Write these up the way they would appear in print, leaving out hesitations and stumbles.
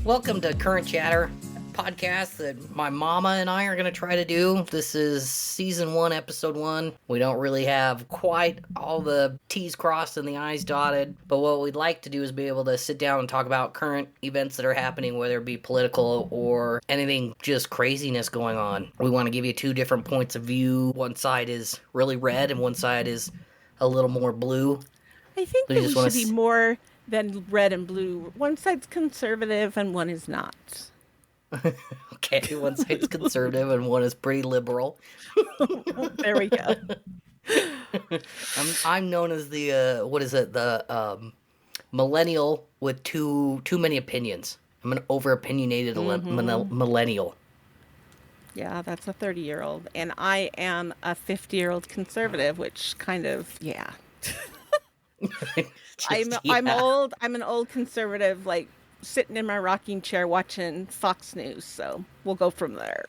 Welcome to Current Chatter, podcast that my mama and I are going to try to do. This is season 1, episode 1. We don't really have quite all the T's crossed and the I's dotted, but what we'd like to do is be able to sit down and talk about current events that are happening, whether it be political or anything just craziness going on. We want to give you two different points of view. One side is really red and one side is a little more blue. I think that we should be more than red and blue. One side's conservative and one is not. Okay, one side's conservative and one is pretty liberal. There we go. I'm known as the the millennial with too many opinions. I'm an over-opinionated millennial. Yeah, that's a 30-year-old. And I am a 50-year-old conservative, which kind of, yeah. I'm old. I'm an old conservative, like sitting in my rocking chair watching Fox News. So we'll go from there.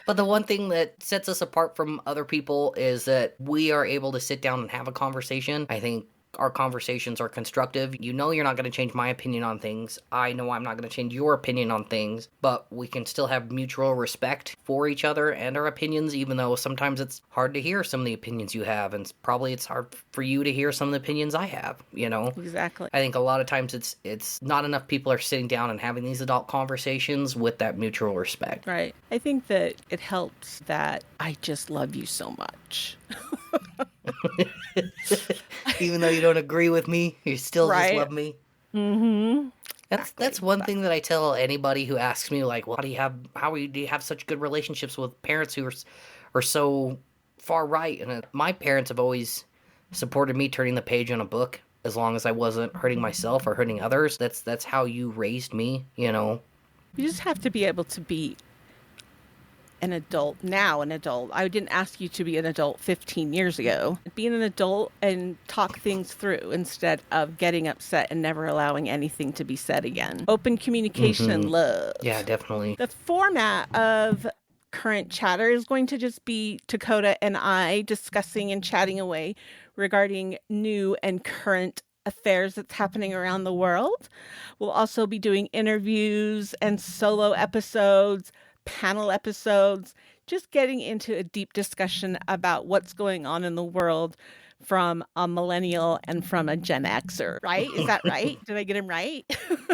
But the one thing that sets us apart from other people is that we are able to sit down and have a conversation. I think our conversations are constructive. You know you're not going to change my opinion on things. I know I'm not going to change your opinion on things, but we can still have mutual respect for each other and our opinions, even though sometimes it's hard to hear some of the opinions you have, and probably it's hard for you to hear some of the opinions I have, you know? Exactly. I think a lot of times it's not enough people are sitting down and having these adult conversations with that mutual respect. Right. I think that it helps that I just love you so much. Even though you don't agree with me, you still just love me. Mm-hmm. That's one thing that I tell anybody who asks me, like, well, do you have such good relationships with parents who are so far right? And my parents have always supported me turning the page on a book as long as I wasn't hurting myself or hurting others. That's how you raised me, you know. You just have to be able to be an adult. I didn't ask you to be an adult 15 years ago. Being an adult and talk things through instead of getting upset and never allowing anything to be said again. Open communication and love. Yeah, definitely. The format of Current Chatter is going to just be Kota and I discussing and chatting away regarding new and current affairs that's happening around the world. We'll also be doing interviews and solo episodes, panel episodes, just getting into a deep discussion about what's going on in the world from a millennial and from a Gen Xer, right? Is that right? Did I get him right?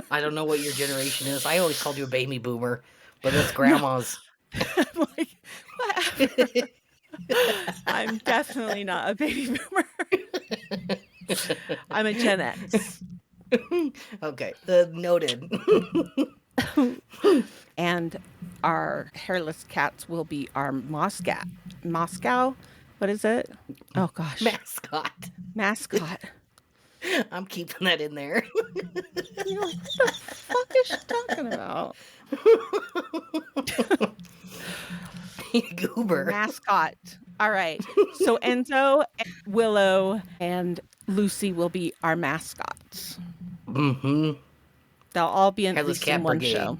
I don't know what your generation is. I always called you a baby boomer, but that's grandma's. I'm like, whatever. I'm definitely not a baby boomer. I'm a Gen X. Okay, noted. And our hairless cats will be our Moscow? What is it? Oh, gosh. Mascot. I'm keeping that in there. You're like, what the fuck is she talking about? Goober. Mascot. All right. So Enzo, Willow, and Lucy will be our mascots. Mm-hmm. They'll all be in at Headless least Cat in one Brigade. show.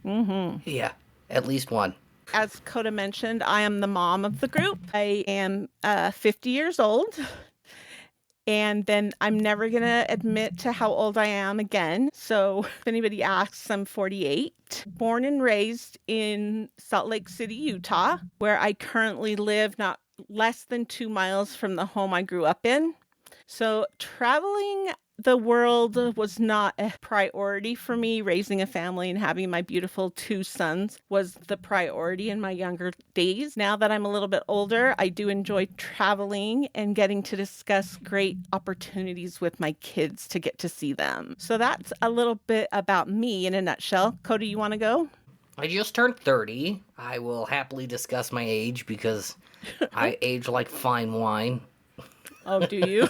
Mm-hmm. Yeah, at least one. As Kota mentioned, I am the mom of the group. I am 50 years old. And then I'm never going to admit to how old I am again. So if anybody asks, I'm 48. Born and raised in Salt Lake City, Utah, where I currently live not less than 2 miles from the home I grew up in. So traveling the world was not a priority for me. Raising a family and having my beautiful 2 sons was the priority in my younger days. Now that I'm a little bit older, I do enjoy traveling and getting to discuss great opportunities with my kids to get to see them. So that's a little bit about me in a nutshell. Kota, you want to go? I just turned 30. I will happily discuss my age because I age like fine wine. Oh, do you?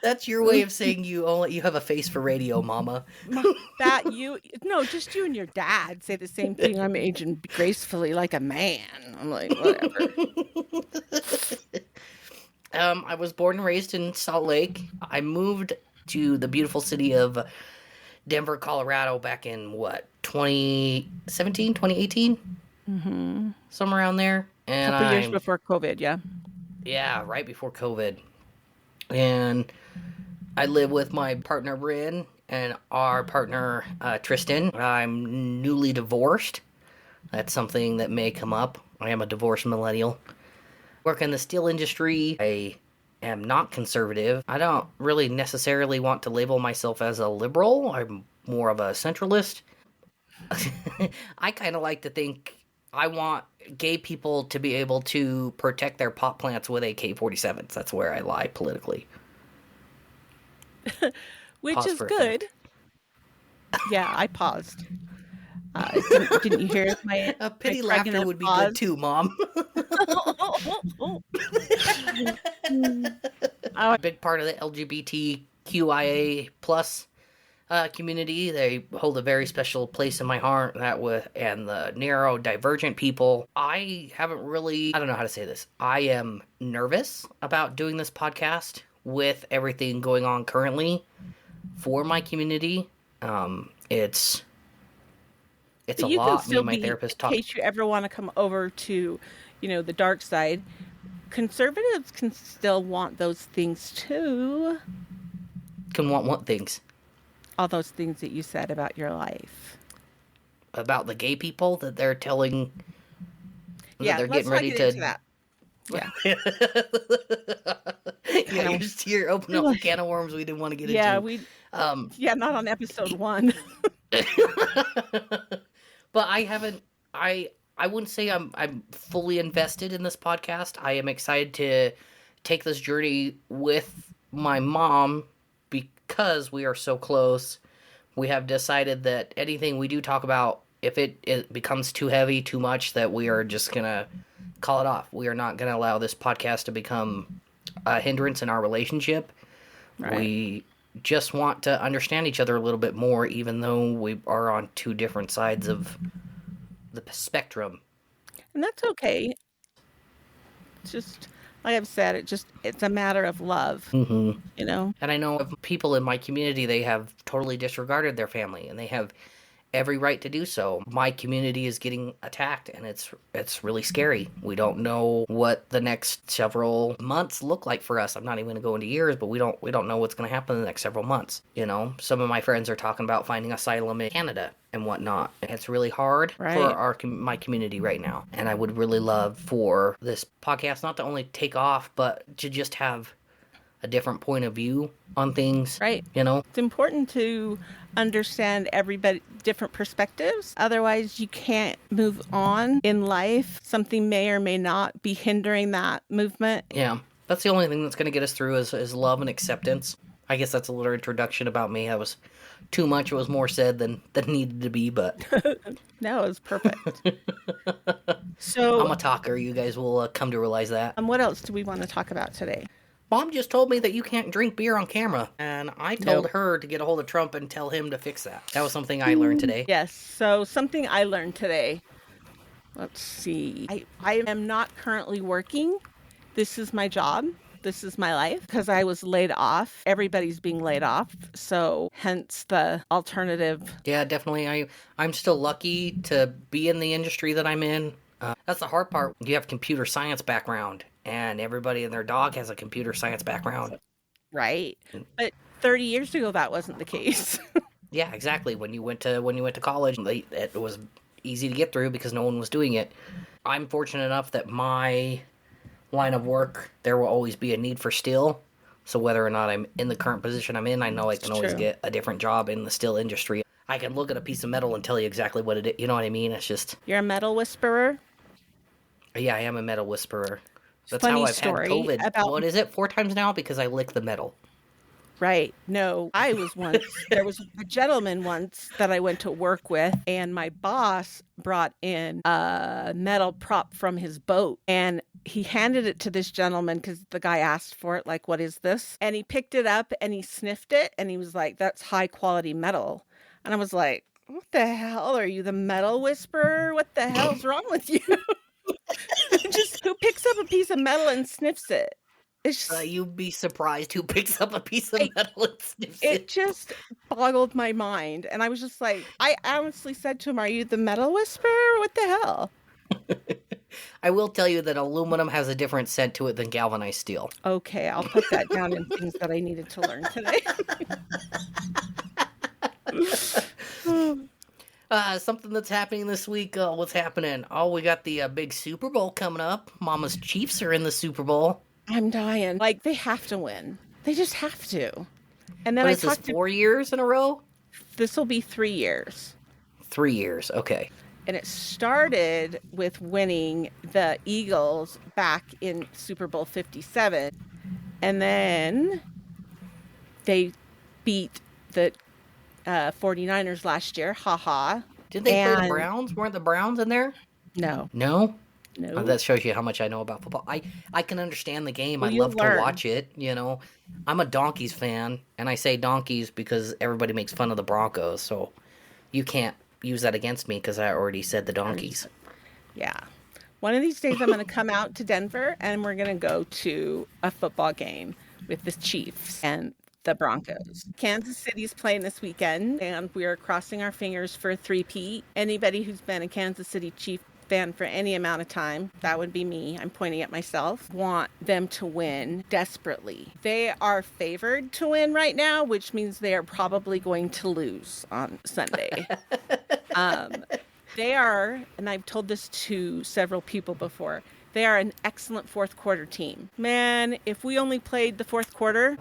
That's your way of saying you have a face for radio, Mama. Just you and your dad say the same thing. I'm aging gracefully like a man. I'm like, whatever. I was born and raised in Salt Lake. I moved to the beautiful city of Denver, Colorado back in 2017, 2018? Mm-hmm. Somewhere around there. And a couple years before COVID, yeah. Yeah, right before COVID. And I live with my partner Bryn and our partner Tristan. I'm newly divorced. That's something that may come up. I am a divorced millennial. Work in the steel industry. I am not conservative. I don't really necessarily want to label myself as a liberal. I'm more of a centralist. I kind of like to think I want gay people to be able to protect their pot plants with AK-47s. That's where I lie politically. Which Pause is for good. effect. Yeah, I paused. Didn't you hear my A pity my laughter pregnant would be pause? good too, Mom. Oh, Big part of the LGBTQIA plus community. They hold a very special place in my heart. And the neurodivergent people. I haven't really. I don't know how to say this. I am nervous about doing this podcast with everything going on currently for my community. It's a you can lot. Me still and my be, therapist in talk. case you ever want to come over to, the dark side. Conservatives can still want those things too. Can want what things All those things that you said about your life. about the gay people that they're telling that Yeah, they're let's getting not ready get to. into that. Yeah. You're opening up a can of worms we didn't want to get Yeah, into. not on episode 1. But I haven't. I wouldn't say I'm fully invested in this podcast. I am excited to take this journey with my mom because we are so close. We have decided that anything we do talk about, if it becomes too heavy, too much, that we are just gonna call it off. We are not gonna allow this podcast to become a hindrance in our relationship. Right. We just want to understand each other a little bit more, even though we are on two different sides of the spectrum. And that's okay. It's just, like I've said, it's a matter of love, Mm-hmm. you know? And I know of people in my community, they have totally disregarded their family, and they have every right to do so. My community is getting attacked, and it's really scary. We don't know what the next several months look like for us. I'm not even going to go into years, but we don't know what's going to happen in the next several months. Some of my friends are talking about finding asylum in Canada and whatnot. It's really hard Right. for my community right now, and I would really love for this podcast not to only take off, but to just have a different point of view on things. Right. It's important to understand everybody different perspectives. Otherwise, you can't move on in life. Something may or may not be hindering that movement. Yeah. That's the only thing that's going to get us through is love and acceptance. I guess that's a little introduction about me. That was too much. It was more said than needed to be, but No, it was perfect. So, I'm a talker. You guys will come to realize that. what else do we want to talk about today? Mom just told me that you can't drink beer on camera, and I told her to get a hold of Trump and tell him to fix that. That was something I learned today. Yes. So something I learned today. Let's see. I am not currently working. This is my job. This is my life because I was laid off. Everybody's being laid off. So hence the alternative. Yeah, definitely. I'm still lucky to be in the industry that I'm in. That's the hard part. You have computer science background, and everybody and their dog has a computer science background. Right. But 30 years ago, that wasn't the case. Yeah, exactly. When you went to college, it was easy to get through because no one was doing it. I'm fortunate enough that my line of work, there will always be a need for steel. So whether or not I'm in the current position I'm in, I know I can always get a different job in the steel industry. I can look at a piece of metal and tell you exactly what it is. You know what I mean? It's just... You're a metal whisperer? Yeah, I am a metal whisperer. That's Funny how I've story had COVID. about... What is it? 4 times now? Because I lick the metal. Right. No, I was once, there was a gentleman once that I went to work with, and my boss brought in a metal prop from his boat, and he handed it to this gentleman because the guy asked for it, like, what is this? And he picked it up and he sniffed it, and he was like, that's high quality metal. And I was like, what the hell? Are you the metal whisperer? What the hell's wrong with you? Just who picks up a piece of metal and sniffs it? It's just, You'd be surprised who picks up a piece of metal and sniffs it it. just boggled my mind. And I was just like, I honestly said to him, are you the metal whisperer? What the hell? I will tell you that aluminum has a different scent to it than galvanized steel. Okay, I'll put that down in things that I needed to learn today. Something that's happening this week. What's happening? Oh, we got the big Super Bowl coming up. Mama's Chiefs are in the Super Bowl. I'm dying. Like, they have to win. They just have to. And then What I is this, talked to 4 years in a row? this will be 3 years. 3 years, okay. And it started with winning the Eagles back in Super Bowl 57. And then they beat the 49ers last year. Ha. Did they play the And Browns? Weren't the Browns in there? no. No? No. That shows you how much I know about football. I can understand the game. Well, I you'll love to learn. watch it, you know. I'm a Donkeys fan, and I say Donkeys because everybody makes fun of the Broncos, so you can't use that against me because I already said the Donkeys. Yeah. One of these days I'm going to come out to Denver and we're going to go to a football game with the Chiefs and the Broncos. Kansas City's playing this weekend and we are crossing our fingers for a three-peat. Anybody who's been a Kansas City Chief fan for any amount of time, that would be me, I'm pointing at myself, want them to win desperately. They are favored to win right now, which means they are probably going to lose on Sunday. They are, and I've told this to several people before, they are an excellent fourth quarter team. Man, if we only played the fourth quarter,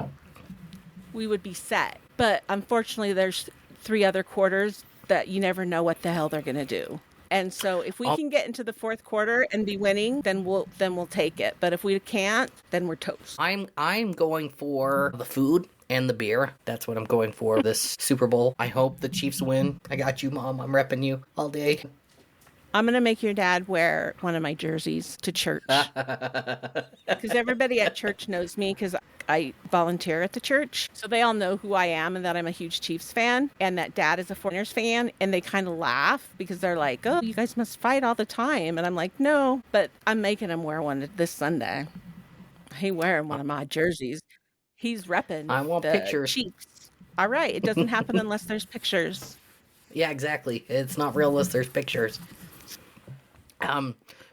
we would be set. But unfortunately, there's 3 other quarters that you never know what the hell they're going to do. And so if we can get into the fourth quarter and be winning, then we'll take it. But if we can't, then we're toast. I'm going for the food and the beer. That's what I'm going for this Super Bowl. I hope the Chiefs win. I got you, Mom. I'm repping you all day. I'm going to make your dad wear one of my jerseys to church. Because everybody at church knows me because I volunteer at the church. So they all know who I am and that I'm a huge Chiefs fan and that Dad is a 49ers fan. And they kind of laugh because they're like, oh, you guys must fight all the time. And I'm like, no, but I'm making him wear one this Sunday. He wearing one of my jerseys. He's repping I want the pictures. Chiefs. All right. It doesn't happen unless there's pictures. Yeah, exactly. It's not real unless there's pictures.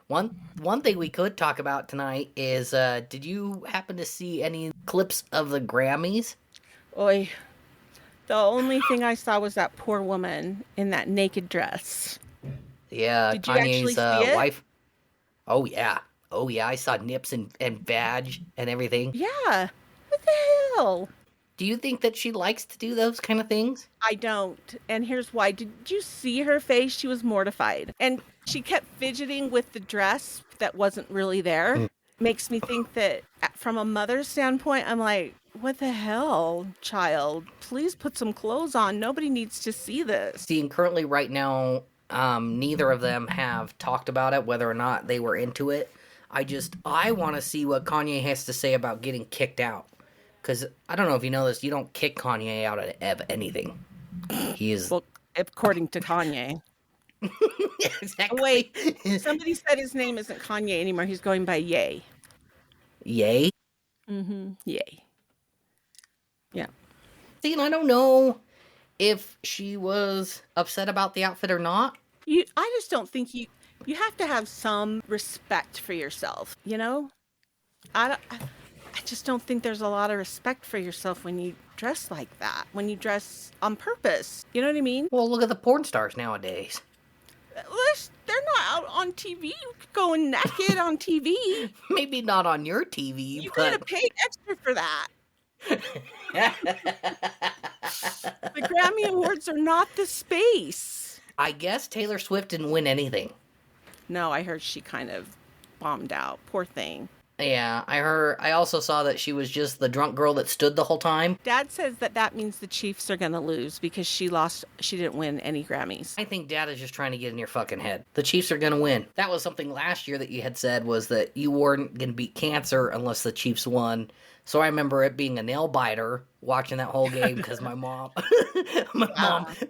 One thing we could talk about tonight is, did you happen to see any clips of the Grammys? Oy. The only thing I saw was that poor woman in that naked dress. Yeah, Did you actually Kanye's see it? wife. Oh yeah, I saw nips and vag and everything. Yeah. What the hell? Do you think that she likes to do those kind of things? I don't. And here's why. Did you see her face? She was mortified. And she kept fidgeting with the dress that wasn't really there. Makes me think that from a mother's standpoint, I'm like, what the hell, child? Please put some clothes on. Nobody needs to see this. See, and currently right now, neither of them have talked about it, whether or not they were into it. I want to see what Kanye has to say about getting kicked out. Because, I don't know if you know this, you don't kick Kanye out of anything. He is... Well, according to Kanye. Exactly. Wait, somebody said his name isn't Kanye anymore. He's going by Ye. Yay? Mm-hmm. Ye. Yeah. See, and I don't know if she was upset about the outfit or not. I just don't think you have to have some respect for yourself, you know? I just don't think there's a lot of respect for yourself when you dress like that, when you dress on purpose. You know what I mean? Well, look at the porn stars nowadays. They're not out on TV going naked on TV. Maybe not on your TV, You but... gotta pay extra for that. The Grammy Awards are not the space. I guess Taylor Swift didn't win anything. No, I heard she kind of bombed out. Poor thing. Yeah, I also saw that she was just the drunk girl that stood the whole time. Dad says that means the Chiefs are going to lose because she didn't win any Grammys. I think Dad is just trying to get in your fucking head. The Chiefs are going to win. That was something last year that you had said was that you weren't going to beat cancer unless the Chiefs won. So I remember it being a nail biter watching that whole game because my mom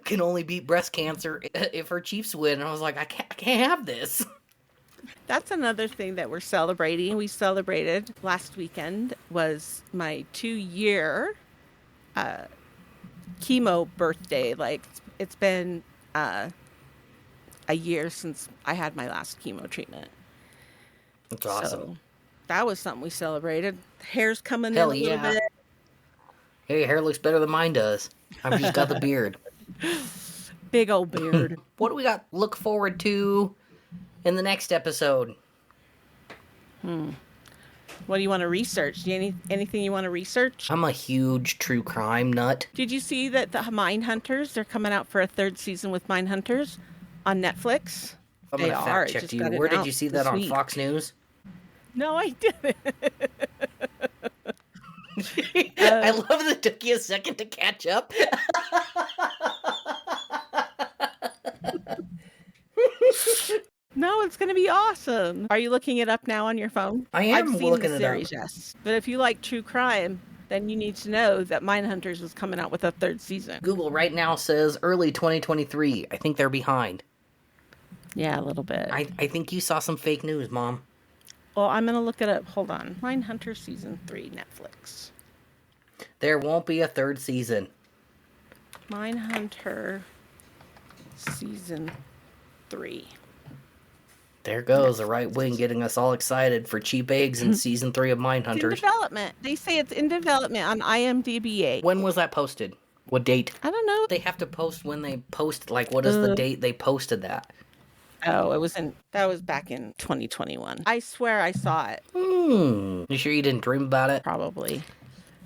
can only beat breast cancer if her Chiefs win. And I was like, I can't have this. That's another thing that we're celebrating. We celebrated last weekend was my 2-year chemo birthday. Like it's been a year since I had my last chemo treatment. That's awesome. So that was something we celebrated. Hair's coming Hell in a little yeah. bit. Hey, your hair looks better than mine does. I've just got the beard. Big old beard. What do we got to look forward to in the next episode? What do you want to research? Anything you want to research? I'm a huge true crime nut. Did you see that the Mindhunters, they're coming out for a 3rd season with Mindhunters on Netflix? I'm going to fact check you. Where did you see that on Fox News? No, I didn't. I love that it took you a second to catch up. No, it's going to be awesome. Are you looking it up now on your phone? I am I've seen looking the it series, up. yes. But if you like true crime, then you need to know that Mindhunters is coming out with a 3rd season. Google right now says early 2023. I think they're behind. Yeah, a little bit. I think you saw some fake news, Mom. Well, I'm going to look it up. Hold on. Mindhunter Season 3, Netflix. There won't be a 3rd season. Mindhunter Season 3. There goes the right wing getting us all excited for cheap eggs in season 3 of It's in Mindhunters. development. They say it's in development on IMDb. When was that posted? What date? I don't know. They have to post when they post, like, what is the date they posted that? Oh, that was back in 2021. I swear I saw it. You sure you didn't dream about it? Probably.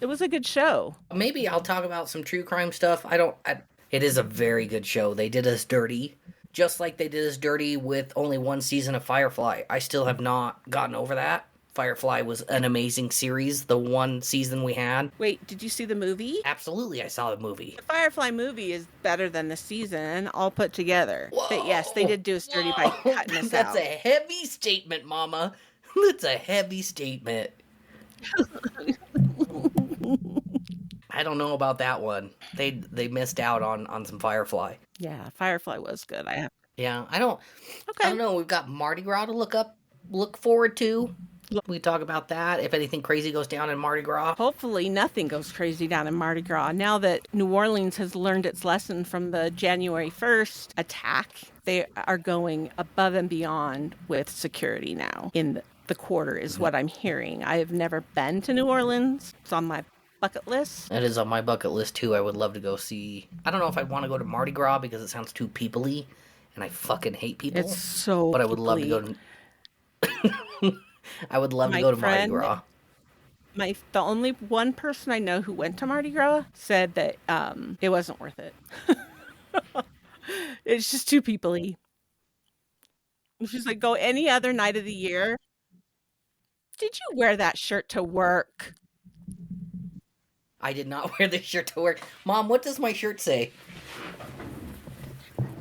It was a good show. Maybe I'll talk about some true crime stuff. It is a very good show. They did us dirty. Just like they did us dirty with only 1 season of Firefly. I still have not gotten over that. Firefly was an amazing series, the 1 season we had. Wait, did you see the movie? Absolutely, I saw the movie. The Firefly movie is better than the season all put together. Whoa, But yes, they did do us dirty by cutting us That's out. a heavy statement, Mama. That's a heavy statement. I don't know about that one. They missed out on some Firefly. Yeah, Firefly was good. Yeah, I don't know. We've got Mardi Gras to look forward to. We talk about that. If anything crazy goes down in Mardi Gras. Hopefully nothing goes crazy down in Mardi Gras. Now that New Orleans has learned its lesson from the January 1st attack, they are going above and beyond with security now in the quarter is what I'm hearing. I have never been to New Orleans. It's on my bucket list. It is on my bucket list too. I would love to go see. I don't know if I want to go to Mardi Gras because it sounds too people-y, and I fucking hate people. It's so But I would love to go to I would love to go to Mardi Gras. The only one person I know who went to Mardi Gras said that it wasn't worth it. It's just too people-y. She's like, go any other night of the year. Did you wear that shirt to work? I did not wear this shirt to work. Mom, what does my shirt say?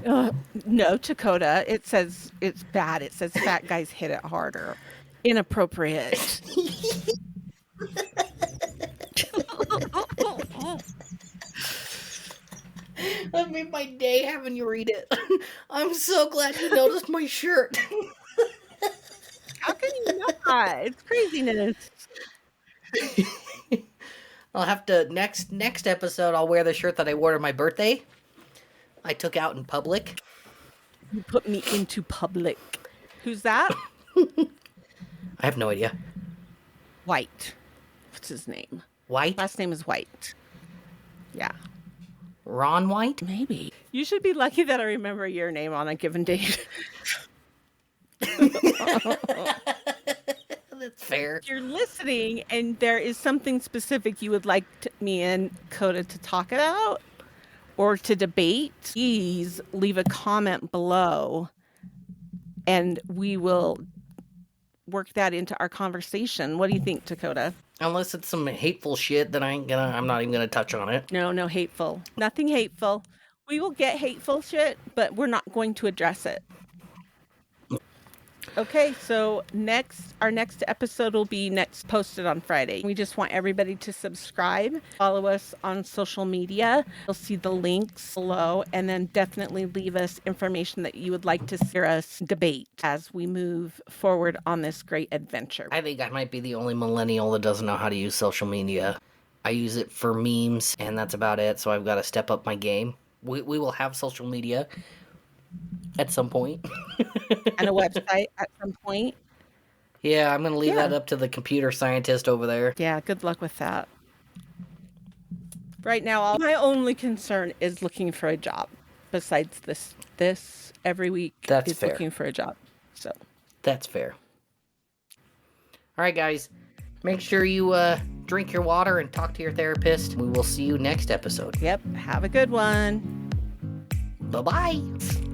No, Dakota. It says it's bad. It says fat guys hit it harder. Inappropriate. That made my day having you read it. I'm so glad you noticed my shirt. How can you not? It's craziness. I'll have to next episode I'll wear the shirt that I wore to my birthday. I took out in public. You put me into public. Who's that? I have no idea. White. What's his name? White? Last name is White. Yeah. Ron White? Maybe. You should be lucky that I remember your name on a given date. That's fair. If you're listening and there is something specific you would like me and Coda to talk about or to debate, please leave a comment below and we will work that into our conversation. What do you think, Dakota? Unless it's some hateful shit, then I'm not even gonna touch on it. No hateful. Nothing hateful. We will get hateful shit, but we're not going to address it. Okay, so our next episode will be next posted on Friday. We just want everybody to subscribe, follow us on social media. You'll see the links below, and then definitely leave us information that you would like to hear us debate as we move forward on this great adventure. I think I might be the only millennial that doesn't know how to use social media. I use it for memes, and that's about it, so I've got to step up my game. We will have social media at some point. And a website at some point. Yeah, I'm going to leave Yeah. that up to the computer scientist over there. Yeah, good luck with that. Right now, my only concern is looking for a job. Besides this every week That's is fair. looking for a job. So That's fair. All right, guys. Make sure you drink your water and talk to your therapist. We will see you next episode. yep, have a good one. Bye-bye.